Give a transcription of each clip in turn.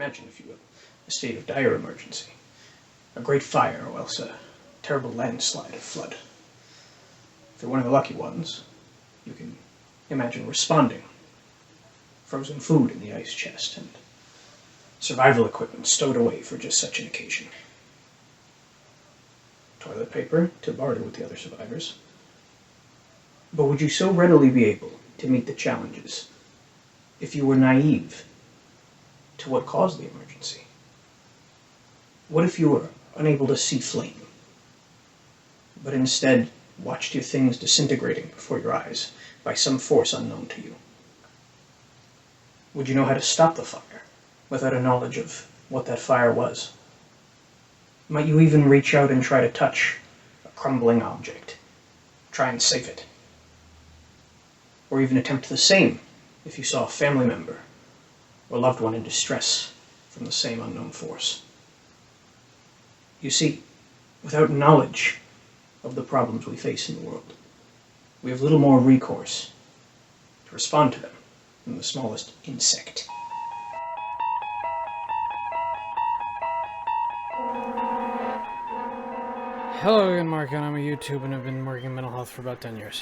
Imagine, if you will, a state of dire emergency. A great fire, or else a terrible landslide or flood. If you're one of the lucky ones, you can imagine responding. Frozen food in the ice chest, and survival equipment stowed away for just such an occasion. Toilet paper to barter with the other survivors. But would you so readily be able to meet the challenges if you were naive to what caused the emergency? What if you were unable to see flame, but instead watched your things disintegrating before your eyes by some force unknown to you? Would you know how to stop the fire without a knowledge of what that fire was? Might you even reach out and try to touch a crumbling object, try and save it? Or even attempt the same if you saw a family member or loved one in distress from the same unknown force? You see, without knowledge of the problems we face in the world, we have little more recourse to respond to them than the smallest insect. Hello again, Mark, and I'm a YouTuber and I've been working in mental health for about 10 years.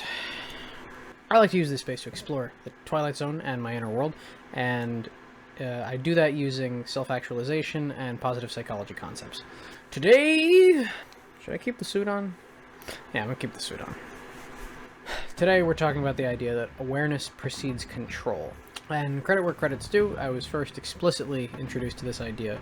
I like to use this space to explore the Twilight Zone and my inner world, and I do that using self-actualization and positive psychology concepts. Today... should I keep the suit on? Yeah, I'm gonna keep the suit on. Today we're talking about the idea that awareness precedes control. And credit where credit's due, I was first explicitly introduced to this idea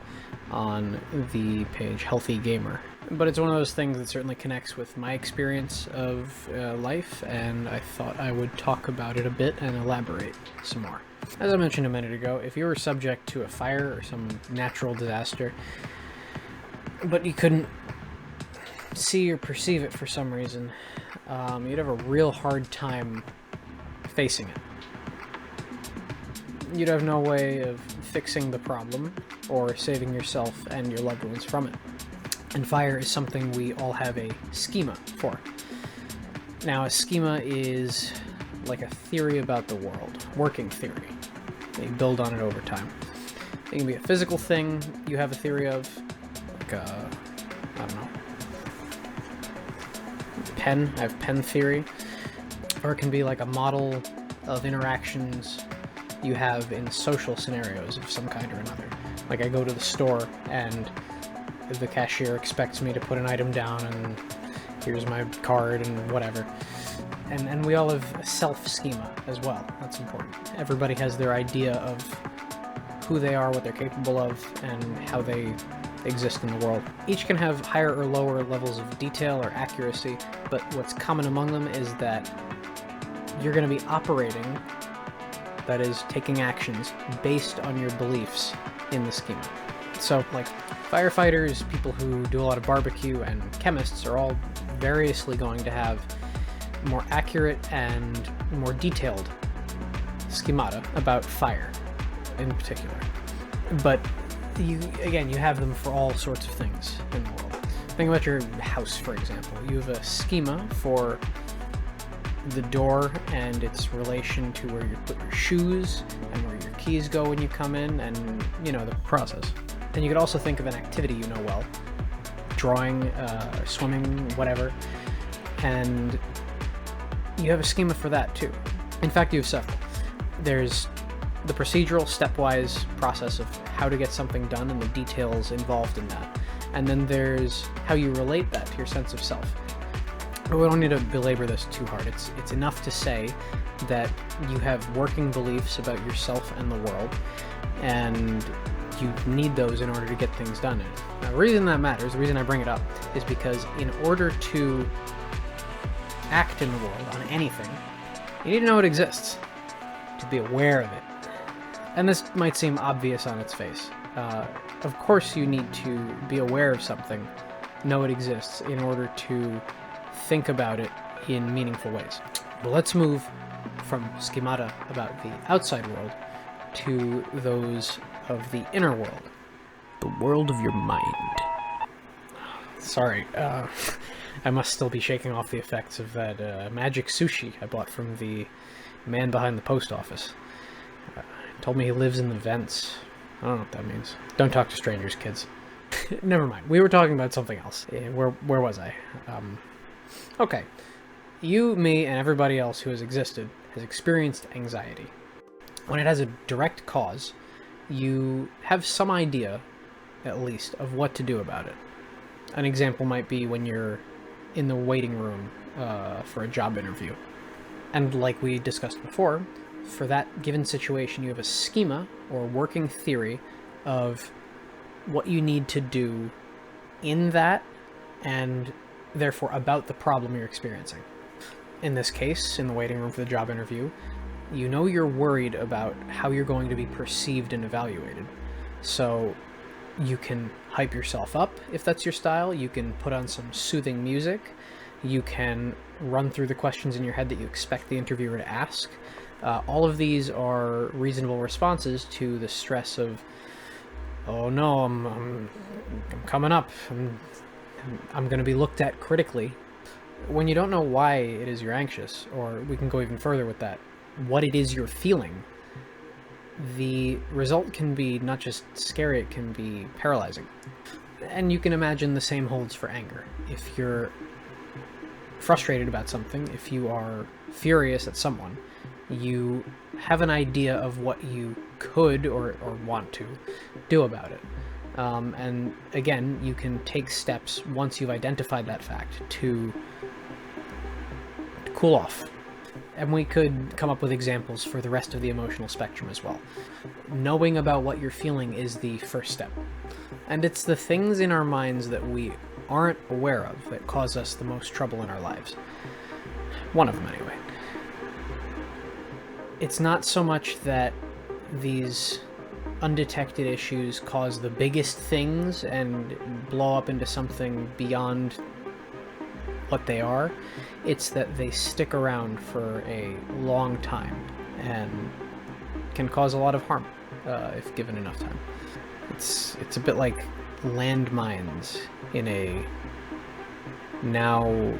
on the page Healthy Gamer. But it's one of those things that certainly connects with my experience of life, and I thought I would talk about it a bit and elaborate some more. As I mentioned a minute ago, if you were subject to a fire or some natural disaster, but you couldn't see or perceive it for some reason, you'd have a real hard time facing it. You'd have no way of fixing the problem or saving yourself and your loved ones from it. And fire is something we all have a schema for. Now, a schema is like a theory about the world, working theory. You build on it over time. It can be a physical thing you have a theory of, like a, I don't know, pen. I have pen theory. Or it can be like a model of interactions you have in social scenarios of some kind or another. Like I go to the store and the cashier expects me to put an item down and here's my card and whatever. And we all have a self-schema as well. That's important. Everybody has their idea of who they are, what they're capable of, and how they exist in the world. Each can have higher or lower levels of detail or accuracy, but what's common among them is that you're going to be operating, that is, taking actions based on your beliefs in the schema. So, like, firefighters, people who do a lot of barbecue, and chemists are all variously going to have more accurate and more detailed schemata about fire in particular. But you have them for all sorts of things in the world. Think about your house, for example. You have a schema for the door and its relation to where you put your shoes and where your keys go when you come in, and, you know, the process. Then you could also think of an activity you know well. Drawing, swimming, whatever. And you have a schema for that too. In fact, you have several. There's the procedural, stepwise process of how to get something done and the details involved in that. And then there's how you relate that to your sense of self. But we don't need to belabor this too hard. It's enough to say that you have working beliefs about yourself and the world, and you need those in order to get things done. Now, the reason that matters, the reason I bring it up, is because in order to act in the world on anything, you need to know it exists, to be aware of it. And this might seem obvious on its face. Of course you need to be aware of something, know it exists, in order to think about it in meaningful ways. But let's move from schemata about the outside world to those of the inner world. The world of your mind. Sorry, I must still be shaking off the effects of that magic sushi I bought from the man behind the post office. Told me he lives in the vents. I don't know what that means. Don't talk to strangers, kids. Never mind. We were talking about something else. Where was I? Okay. You, me, and everybody else who has existed has experienced anxiety. When it has a direct cause, you have some idea, at least, of what to do about it. An example might be when you're in the waiting room for a job interview. And like we discussed before, for that given situation, you have a schema or working theory of what you need to do in that, and therefore about the problem you're experiencing. In this case, in the waiting room for the job interview, you know you're worried about how you're going to be perceived and evaluated. So you can hype yourself up if that's your style, you can put on some soothing music, you can run through the questions in your head that you expect the interviewer to ask. All of these are reasonable responses to the stress of, oh no, I'm coming up, I'm going to be looked at critically. When you don't know why it is you're anxious, or we can go even further with that, what it is you're feeling, the result can be not just scary, it can be paralyzing. And you can imagine the same holds for anger. If you're frustrated about something, if you are furious at someone, you have an idea of what you could or want to do about it. And again, you can take steps once you've identified that fact to cool off. And we could come up with examples for the rest of the emotional spectrum as well. Knowing about what you're feeling is the first step. And it's the things in our minds that we aren't aware of that cause us the most trouble in our lives. One of them, anyway. It's not so much that these undetected issues cause the biggest things and blow up into something beyond what they are. It's that they stick around for a long time and can cause a lot of harm if given enough time. It's a bit like landmines in a now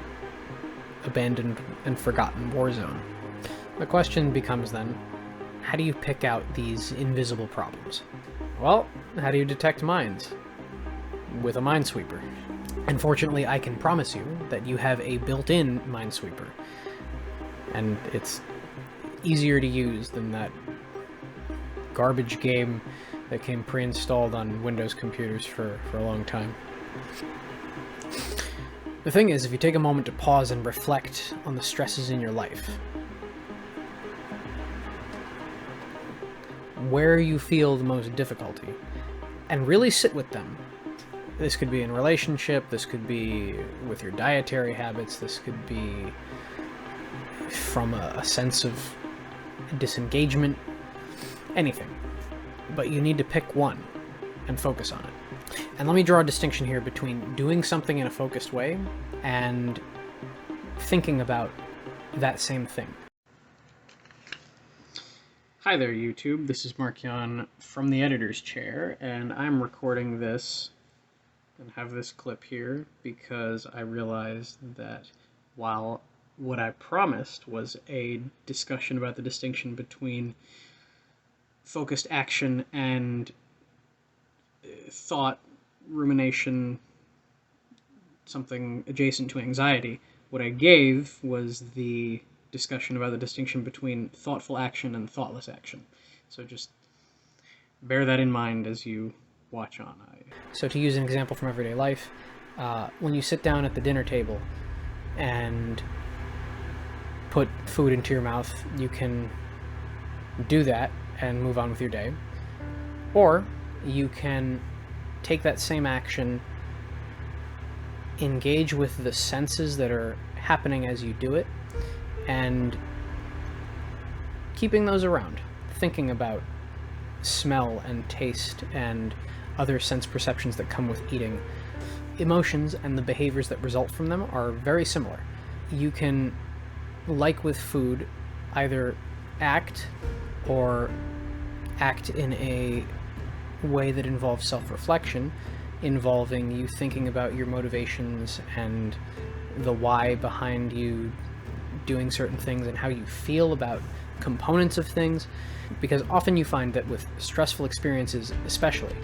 abandoned and forgotten war zone. The question becomes then, how do you pick out these invisible problems? Well, how do you detect mines? With a minesweeper. And fortunately, I can promise you that you have a built-in minesweeper. And it's easier to use than that garbage game that came pre-installed on Windows computers for a long time. The thing is, if you take a moment to pause and reflect on the stresses in your life, where you feel the most difficulty, and really sit with them. This could be in a relationship, this could be with your dietary habits, this could be from a sense of disengagement, anything. But you need to pick one and focus on it. And let me draw a distinction here between doing something in a focused way and thinking about that same thing. Hi there, YouTube. This is Markion from the editor's chair, and I'm recording this and have this clip here because I realized that while what I promised was a discussion about the distinction between focused action and thought, rumination, something adjacent to anxiety, what I gave was the discussion about the distinction between thoughtful action and thoughtless action. So just bear that in mind as you watch on. So to use an example from everyday life, when you sit down at the dinner table and put food into your mouth, you can do that and move on with your day. Or you can take that same action, engage with the senses that are happening as you do it, and keeping those around, thinking about smell and taste and other sense perceptions that come with eating. Emotions and the behaviors that result from them are very similar. You can, like with food, either act or act in a way that involves self-reflection, involving you thinking about your motivations and the why behind you doing certain things and how you feel about components of things, because often you find that with stressful experiences especially,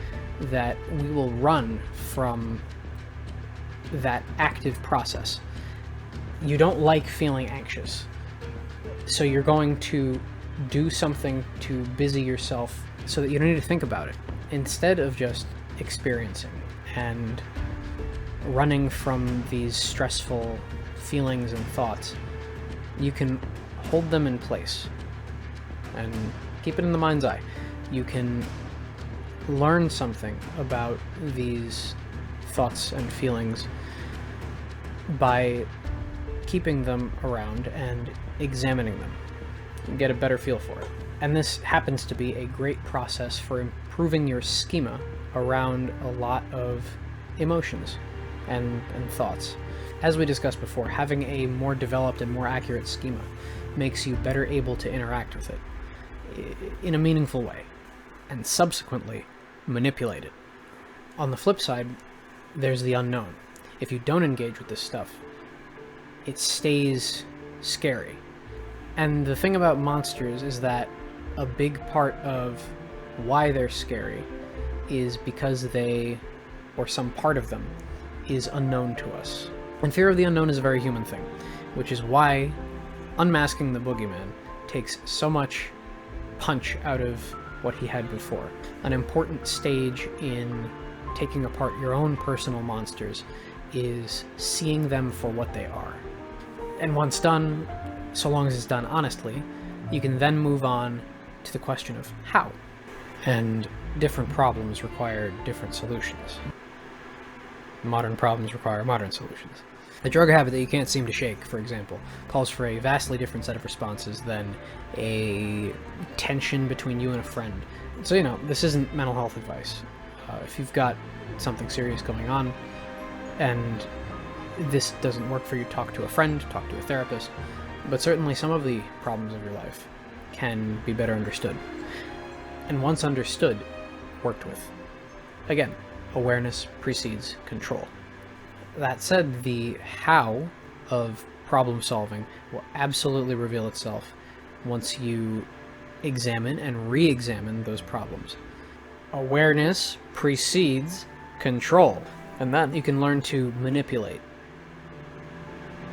that we will run from that active process. You don't like feeling anxious, so you're going to do something to busy yourself so that you don't need to think about it, instead of just experiencing and running from these stressful feelings and thoughts. You can hold them in place and keep it in the mind's eye. You can learn something about these thoughts and feelings by keeping them around and examining them. You get a better feel for it. And this happens to be a great process for improving your schema around a lot of emotions and thoughts. As we discussed before, having a more developed and more accurate schema makes you better able to interact with it in a meaningful way, and subsequently manipulate it. On the flip side, there's the unknown. If you don't engage with this stuff, it stays scary. And the thing about monsters is that a big part of why they're scary is because they, or some part of them, is unknown to us. And fear of the unknown is a very human thing, which is why unmasking the boogeyman takes so much punch out of what he had before. An important stage in taking apart your own personal monsters is seeing them for what they are. And once done, so long as it's done honestly, you can then move on to the question of how. And different problems require different solutions. Modern problems require modern solutions. A drug habit that you can't seem to shake, for example, calls for a vastly different set of responses than a tension between you and a friend. So, this isn't mental health advice. If you've got something serious going on and this doesn't work for you, talk to a friend, talk to a therapist. But certainly some of the problems of your life can be better understood. And once understood, worked with. Again, awareness precedes control. That said, the how of problem solving will absolutely reveal itself once you examine and re-examine those problems. Awareness precedes control, and then you can learn to manipulate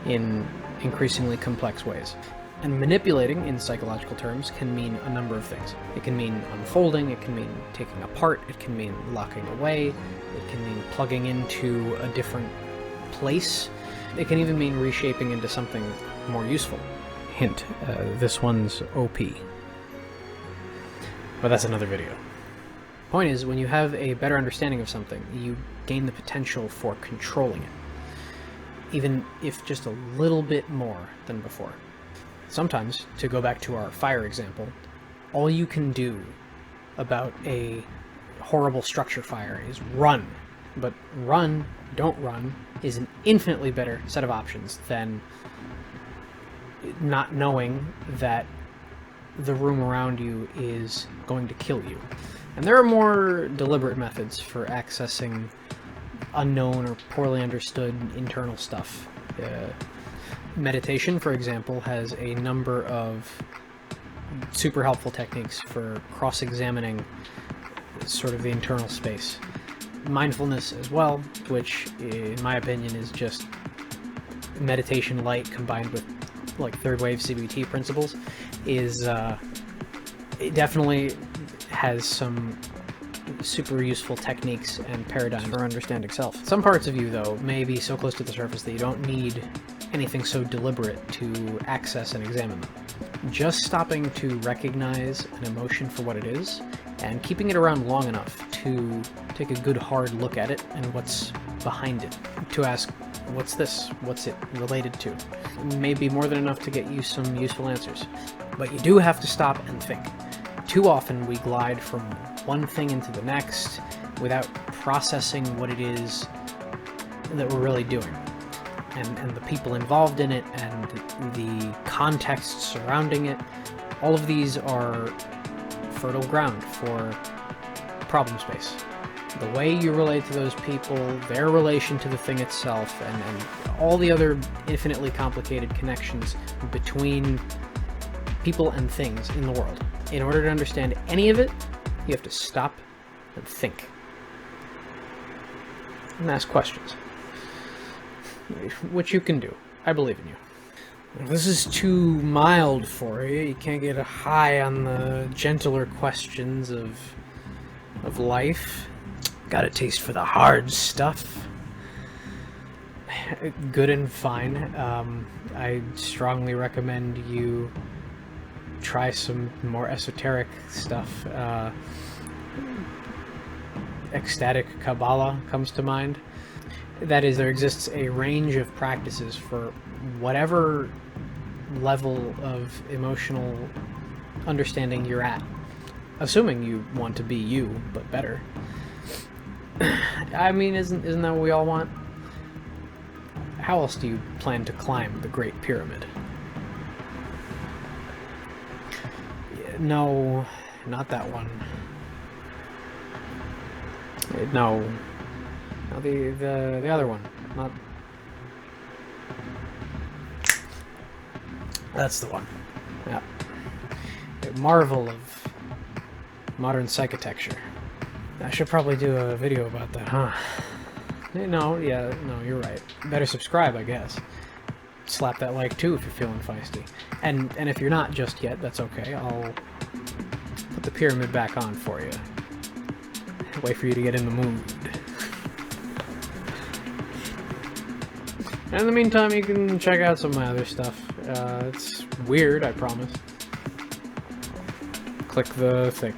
in increasingly complex ways. And manipulating, in psychological terms, can mean a number of things. It can mean unfolding, it can mean taking apart, it can mean locking away, it can mean plugging into a different place. It can even mean reshaping into something more useful. Hint, this one's OP. But that's another video. Point is, when you have a better understanding of something, you gain the potential for controlling it, even if just a little bit more than before. Sometimes, to go back to our fire example, all you can do about a horrible structure fire is run. But run, don't run, is an infinitely better set of options than not knowing that the room around you is going to kill you. And there are more deliberate methods for accessing unknown or poorly understood internal stuff. Meditation, for example, has a number of super helpful techniques for cross-examining sort of the internal space. Mindfulness as well, which in my opinion is just meditation light combined with like third wave CBT principles, is it definitely has some super useful techniques and paradigms for understanding self. Some parts of you, though, may be so close to the surface that you don't need anything so deliberate to access and examine them. Just stopping to recognize an emotion for what it is and keeping it around long enough to take a good hard look at it and what's behind it. To ask, what's this? What's it related to? May be more than enough to get you some useful answers. But you do have to stop and think. Too often we glide from one thing into the next without processing what it is that we're really doing. And the people involved in it and the context surrounding it, all of these are fertile ground for problem space. the way you relate to those people, their relation to the thing itself, and all the other infinitely complicated connections between people and things in the world. In order to understand any of it, you have to stop and think. And ask questions. Which you can do. I believe in you. If this is too mild for you, you can't get high on the gentler questions of life. Got a taste for the hard stuff. Good and fine. I strongly recommend you try some more esoteric stuff. Ecstatic Kabbalah comes to mind. That is, there exists a range of practices for whatever level of emotional understanding you're at. Assuming you want to be you, but better. I mean, isn't that what we all want? How else do you plan to climb the Great Pyramid? No, not that one. No, the other one. Not. That's the one. Yeah. A marvel of modern psychotecture. I should probably do a video about that, huh? No, you're right. Better subscribe, I guess. Slap that like too if you're feeling feisty. And if you're not just yet, that's okay. I'll put the pyramid back on for you. Wait for you to get in the mood. And in the meantime, you can check out some of my other stuff. It's weird, I promise. Click the thing.